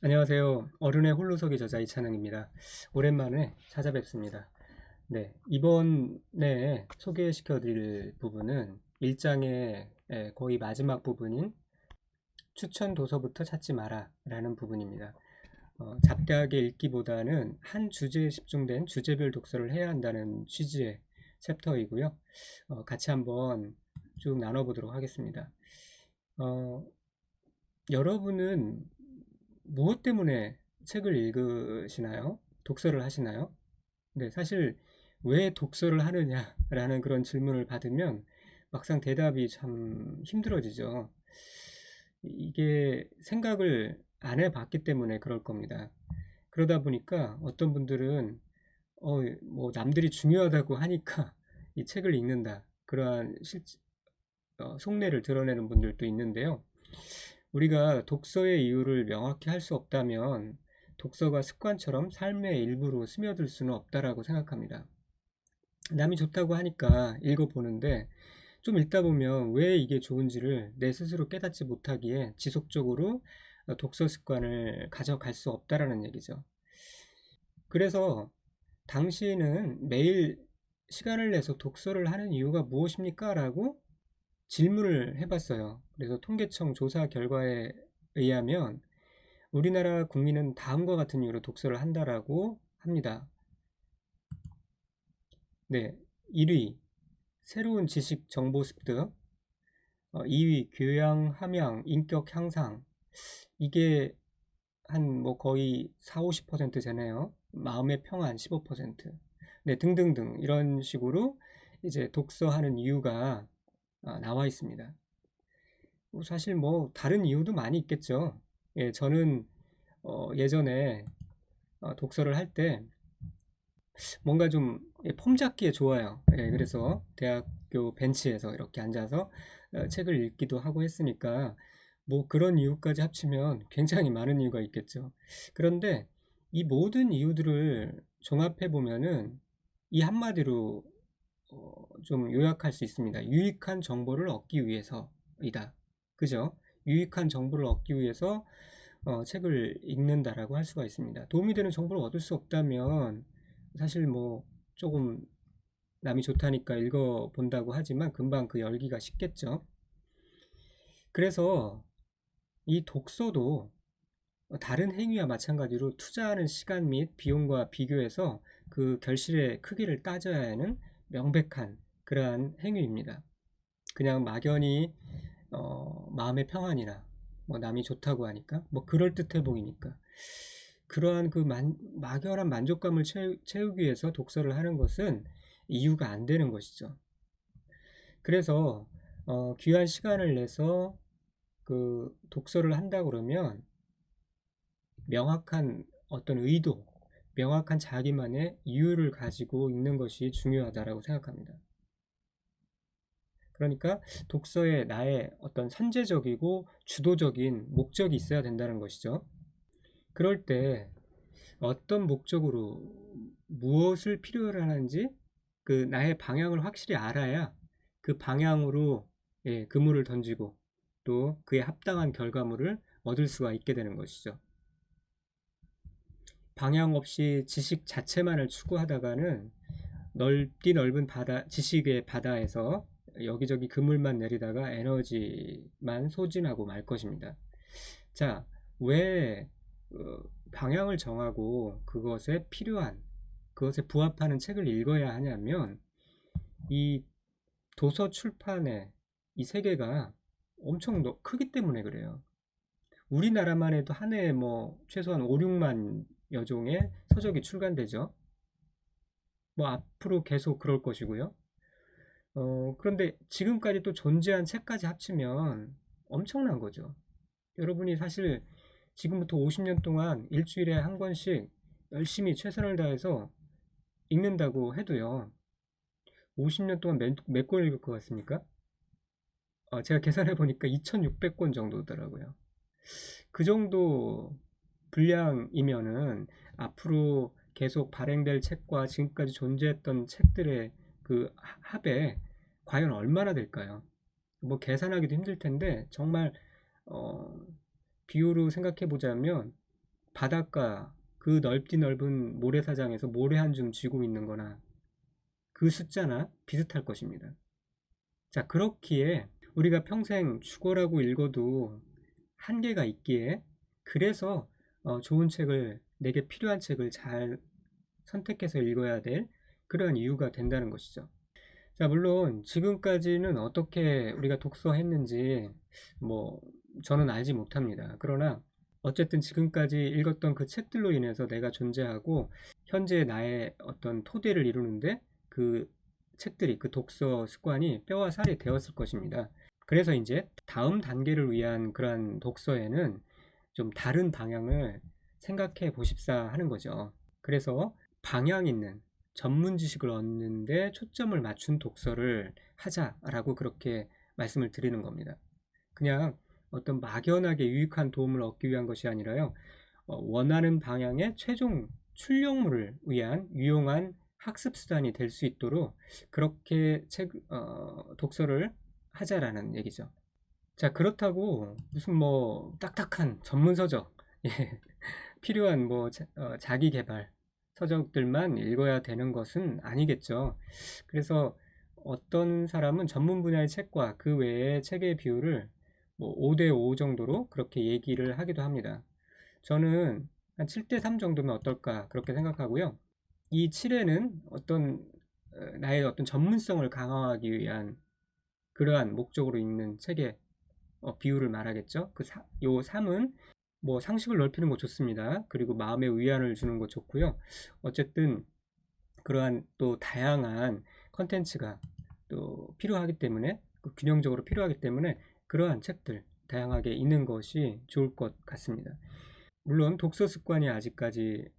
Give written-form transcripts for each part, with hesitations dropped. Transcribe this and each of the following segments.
안녕하세요. 어른의 홀로서기 저자 이찬영입니다. 오랜만에 찾아뵙습니다. 네, 이번에 소개시켜 드릴 부분은 1장의 거의 마지막 부분인 추천 도서부터 찾지 마라 라는 부분입니다. 잡다하게 읽기보다는 한 주제에 집중된 주제별 독서를 해야 한다는 취지의 챕터이고요. 같이 한번 쭉 나눠보도록 하겠습니다. 어, 여러분은 무엇 때문에 책을 읽으시나요? 독서를 하시나요? 네, 사실 왜 독서를 하느냐라는 그런 질문을 받으면 막상 대답이 참 힘들어지죠. 이게 생각을 안 해봤기 때문에 그럴 겁니다. 그러다 보니까 어떤 분들은 뭐 남들이 중요하다고 하니까 이 책을 읽는다. 그러한 속내를 드러내는 분들도 있는데요. 우리가 독서의 이유를 명확히 할 수 없다면 독서가 습관처럼 삶의 일부로 스며들 수는 없다라고 생각합니다. 남이 좋다고 하니까 읽어보는데 좀 읽다 보면 왜 이게 좋은지를 내 스스로 깨닫지 못하기에 지속적으로 독서 습관을 가져갈 수 없다라는 얘기죠. 그래서 당신은 매일 시간을 내서 독서를 하는 이유가 무엇입니까? 라고 질문을 해봤어요. 그래서 통계청 조사 결과에 의하면 우리나라 국민은 다음과 같은 이유로 독서를 한다라고 합니다. 네, 1위 새로운 지식 정보 습득, 2위 교양 함양 인격 향상. 이게 한 뭐 거의 4, 50% 되네요. 마음의 평안 15%. 네, 등등등 이런 식으로 이제 독서하는 이유가 나와 있습니다. 사실 뭐 다른 이유도 많이 있겠죠. 예, 저는 예전에 독서를 할 때 뭔가 좀 폼 잡기에 좋아요. 예, 그래서 대학교 벤치에서 이렇게 앉아서 책을 읽기도 하고 했으니까 뭐 그런 이유까지 합치면 굉장히 많은 이유가 있겠죠. 그런데 이 모든 이유들을 종합해 보면은 이 한마디로 좀 요약할 수 있습니다. 유익한 정보를 얻기 위해서이다. 그죠? 유익한 정보를 얻기 위해서 책을 읽는다라고 할 수가 있습니다. 도움이 되는 정보를 얻을 수 없다면 사실 뭐 조금 남이 좋다니까 읽어본다고 하지만 금방 그 열기가 식겠죠. 그래서 이 독서도 다른 행위와 마찬가지로 투자하는 시간 및 비용과 비교해서 그 결실의 크기를 따져야 하는 명백한 그러한 행위입니다. 그냥 막연히 마음의 평안이나 뭐 남이 좋다고 하니까 뭐 그럴듯해 보이니까 그러한 그 막연한 만족감을 채우기 위해서 독서를 하는 것은 이유가 안 되는 것이죠. 그래서 귀한 시간을 내서 그 독서를 한다 그러면 명확한 어떤 의도, 명확한 자기만의 이유를 가지고 읽는 것이 중요하다라고 생각합니다. 그러니까 독서에 나의 어떤 선제적이고 주도적인 목적이 있어야 된다는 것이죠. 그럴 때 어떤 목적으로 무엇을 필요로 하는지 그 나의 방향을 확실히 알아야 그 방향으로 그물을 던지고 또 그에 합당한 결과물을 얻을 수가 있게 되는 것이죠. 방향 없이 지식 자체만을 추구하다가는 넓디 넓은 바다, 지식의 바다에서 여기저기 그물만 내리다가 에너지만 소진하고 말 것입니다. 자, 왜 방향을 정하고 그것에 필요한, 그것에 부합하는 책을 읽어야 하냐면 이 도서 출판의 이 세계가 엄청 크기 때문에 그래요. 우리나라만 해도 한 해에 뭐 최소한 5, 6만 여종의 서적이 출간되죠. 뭐 앞으로 계속 그럴 것이고요. 그런데 지금까지 또 존재한 책까지 합치면 엄청난 거죠. 여러분이 사실 지금부터 50년 동안 일주일에 한 권씩 열심히 최선을 다해서 읽는다고 해도요. 50년 동안 몇 권 읽을 것 같습니까? 제가 계산해 보니까 2600권 정도더라고요. 그 정도 분량이면은 앞으로 계속 발행될 책과 지금까지 존재했던 책들의 그 합에 과연 얼마나 될까요? 뭐 계산하기도 힘들 텐데 정말 어, 비유로 생각해 보자면 바닷가 그 넓디 넓은 모래사장에서 모래 한 줌 쥐고 있는 거나 그 숫자나 비슷할 것입니다. 자, 그렇기에 우리가 평생 죽어라고 읽어도 한계가 있기에, 그래서 좋은 책을, 내게 필요한 책을 잘 선택해서 읽어야 될 그러한 이유가 된다는 것이죠. 자, 물론 지금까지는 어떻게 우리가 독서했는지 뭐 저는 알지 못합니다. 그러나 어쨌든 지금까지 읽었던 그 책들로 인해서 내가 존재하고 현재 나의 어떤 토대를 이루는데 그 책들이, 그 독서 습관이 뼈와 살이 되었을 것입니다. 그래서 이제 다음 단계를 위한 그러한 독서에는 좀 다른 방향을 생각해 보십사 하는 거죠. 그래서 방향 있는 전문 지식을 얻는데 초점을 맞춘 독서를 하자라고 그렇게 말씀을 드리는 겁니다. 그냥 어떤 막연하게 유익한 도움을 얻기 위한 것이 아니라요, 원하는 방향의 최종 출력물을 위한 유용한 학습 수단이 될 수 있도록 그렇게 독서를 하자라는 얘기죠. 자, 그렇다고 무슨 뭐 딱딱한 전문 서적, 예, 필요한 뭐 자기 개발 서적들만 읽어야 되는 것은 아니겠죠. 그래서 어떤 사람은 전문 분야의 책과 그 외의 책의 비율을 뭐 5대5 정도로 그렇게 얘기를 하기도 합니다. 저는 한 7대3 정도면 어떨까 그렇게 생각하고요. 이 7에는 나의 어떤 전문성을 강화하기 위한 그러한 목적으로 읽는 책의 비율을 말하겠죠. 요 3은 뭐 상식을 넓히는 거 좋습니다. 그리고 마음의 위안을 주는 거 좋고요. 어쨌든 그러한 또 다양한 컨텐츠가 또 필요하기 때문에, 균형적으로 필요하기 때문에 그러한 책들 다양하게 읽는 것이 좋을 것 같습니다. 물론 독서 습관이 아직까지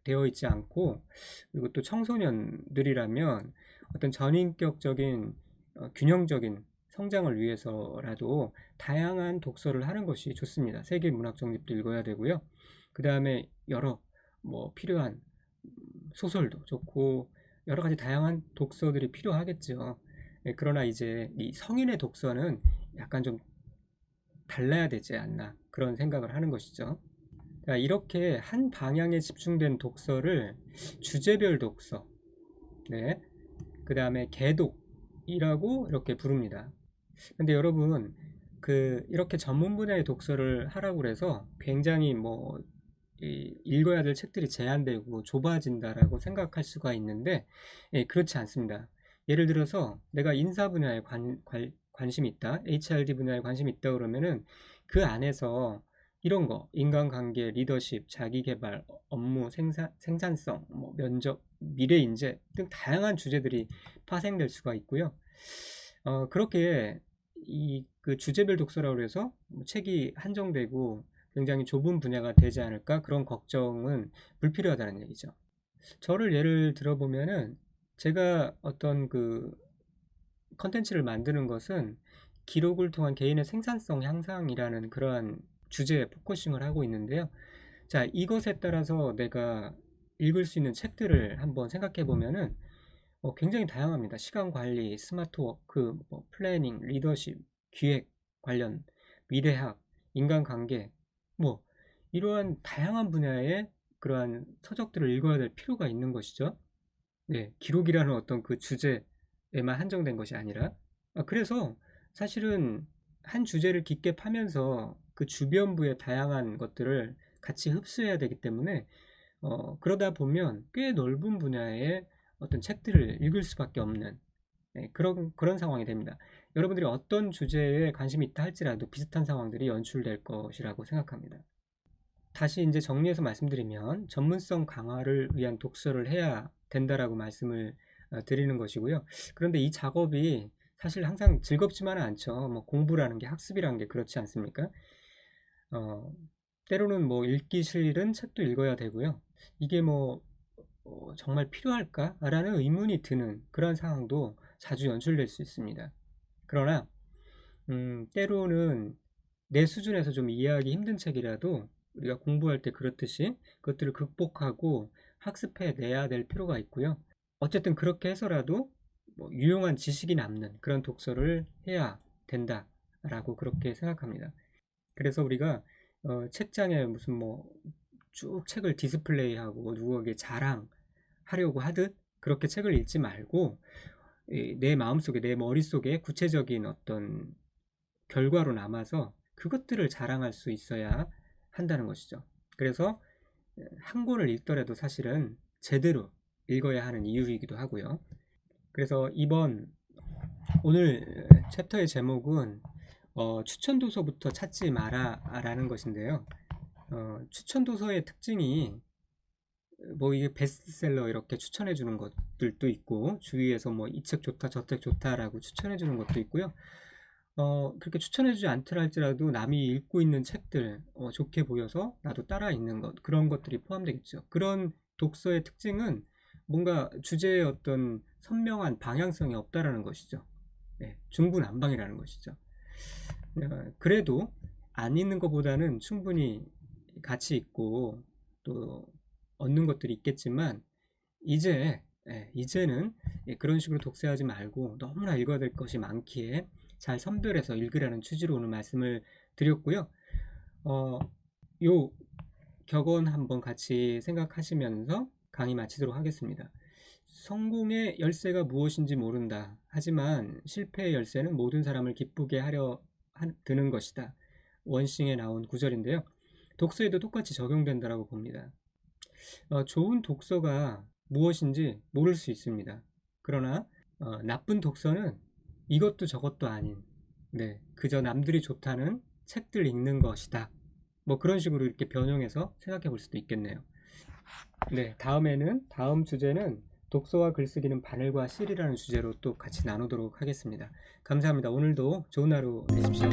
되어 있지 않고, 그리고 또 청소년들이라면 어떤 전인격적인 균형적인 성장을 위해서라도 다양한 독서를 하는 것이 좋습니다. 세계 문학 정립도 읽어야 되고요. 그 다음에 여러 뭐 필요한 소설도 좋고 여러 가지 다양한 독서들이 필요하겠죠. 그러나 이제 이 성인의 독서는 약간 좀 달라야 되지 않나 그런 생각을 하는 것이죠. 자, 이렇게 한 방향에 집중된 독서를 주제별 독서, 네, 그 다음에 개독이라고 이렇게 부릅니다. 근데 여러분, 이렇게 전문 분야의 독서를 하라고 그래서 굉장히 뭐 읽어야 될 책들이 제한되고 좁아진다라고 생각할 수가 있는데, 그렇지 않습니다. 예를 들어서 내가 인사 분야에 관심이 있다, HRD 분야에 관심이 있다 그러면은 그 안에서 이런 거, 인간관계, 리더십, 자기개발, 업무, 생산성, 뭐 면접, 미래인재 등 다양한 주제들이 파생될 수가 있고요. 그렇게 그 주제별 독서라고 해서 책이 한정되고 굉장히 좁은 분야가 되지 않을까, 그런 걱정은 불필요하다는 얘기죠. 저를 예를 들어보면은 제가 어떤 그 컨텐츠를 만드는 것은 기록을 통한 개인의 생산성 향상이라는 그러한 주제에 포커싱을 하고 있는데요. 자, 이것에 따라서 내가 읽을 수 있는 책들을 한번 생각해 보면은 굉장히 다양합니다. 시간 관리, 스마트 워크, 뭐 플래닝, 리더십, 기획 관련, 미래학, 인간관계, 뭐 이러한 다양한 분야의 그러한 서적들을 읽어야 될 필요가 있는 것이죠. 네, 기록이라는 어떤 그 주제에만 한정된 것이 아니라, 그래서 사실은 한 주제를 깊게 파면서 그 주변부의 다양한 것들을 같이 흡수해야 되기 때문에 그러다 보면 꽤 넓은 분야의 어떤 책들을 읽을 수밖에 없는, 그런 상황이 됩니다. 여러분들이 어떤 주제에 관심이 있다 할지라도 비슷한 상황들이 연출될 것이라고 생각합니다. 다시 이제 정리해서 말씀드리면 전문성 강화를 위한 독서를 해야 된다라고 말씀을 드리는 것이고요. 그런데 이 작업이 사실 항상 즐겁지만은 않죠. 뭐 공부라는 게, 학습이라는 게 그렇지 않습니까? 어, 때로는 뭐 읽기 싫은 책도 읽어야 되고요. 이게 뭐 정말 필요할까라는 의문이 드는 그런 상황도 자주 연출될 수 있습니다. 그러나 때로는 내 수준에서 좀 이해하기 힘든 책이라도 우리가 공부할 때 그렇듯이 그것들을 극복하고 학습해 내야 될 필요가 있고요. 어쨌든 그렇게 해서라도 뭐 유용한 지식이 남는 그런 독서를 해야 된다라고 그렇게 생각합니다. 그래서 우리가 책장에 무슨 뭐 쭉 책을 디스플레이하고 누구에게 자랑하려고 하듯 그렇게 책을 읽지 말고 내 마음속에, 내 머릿속에 구체적인 어떤 결과로 남아서 그것들을 자랑할 수 있어야 한다는 것이죠. 그래서 한 권을 읽더라도 사실은 제대로 읽어야 하는 이유이기도 하고요. 그래서 오늘 챕터의 제목은 추천 도서부터 찾지 마라 라는 것인데요. 추천 도서의 특징이 뭐 이게 베스트셀러 이렇게 추천해 주는 것들도 있고, 주위에서 뭐 이 책 좋다 저 책 좋다라고 추천해 주는 것도 있고요. 그렇게 추천해 주지 않더라 할지라도 남이 읽고 있는 책들 좋게 보여서 나도 따라 읽는 것, 그런 것들이 포함되겠죠. 그런 독서의 특징은 뭔가 주제의 어떤 선명한 방향성이 없다라는 것이죠. 네, 중구난방이라는 것이죠. 그래도 안 읽는 것보다는 충분히 가치 있고 또 얻는 것들이 있겠지만, 이제는 그런 식으로 독서하지 말고 너무나 읽어야 될 것이 많기에 잘 선별해서 읽으라는 취지로 오늘 말씀을 드렸고요. 요 격언 한번 같이 생각하시면서 강의 마치도록 하겠습니다. 성공의 열쇠가 무엇인지 모른다. 하지만 실패의 열쇠는 모든 사람을 기쁘게 하려 드는 것이다. 원싱에 나온 구절인데요. 독서에도 똑같이 적용된다고 봅니다. 좋은 독서가 무엇인지 모를 수 있습니다. 그러나 나쁜 독서는 이것도 저것도 아닌, 그저 남들이 좋다는 책들 읽는 것이다. 뭐 그런 식으로 이렇게 변형해서 생각해 볼 수도 있겠네요. 다음 주제는 독서와 글쓰기는 바늘과 실이라는 주제로 또 같이 나누도록 하겠습니다. 감사합니다. 오늘도 좋은 하루 되십시오.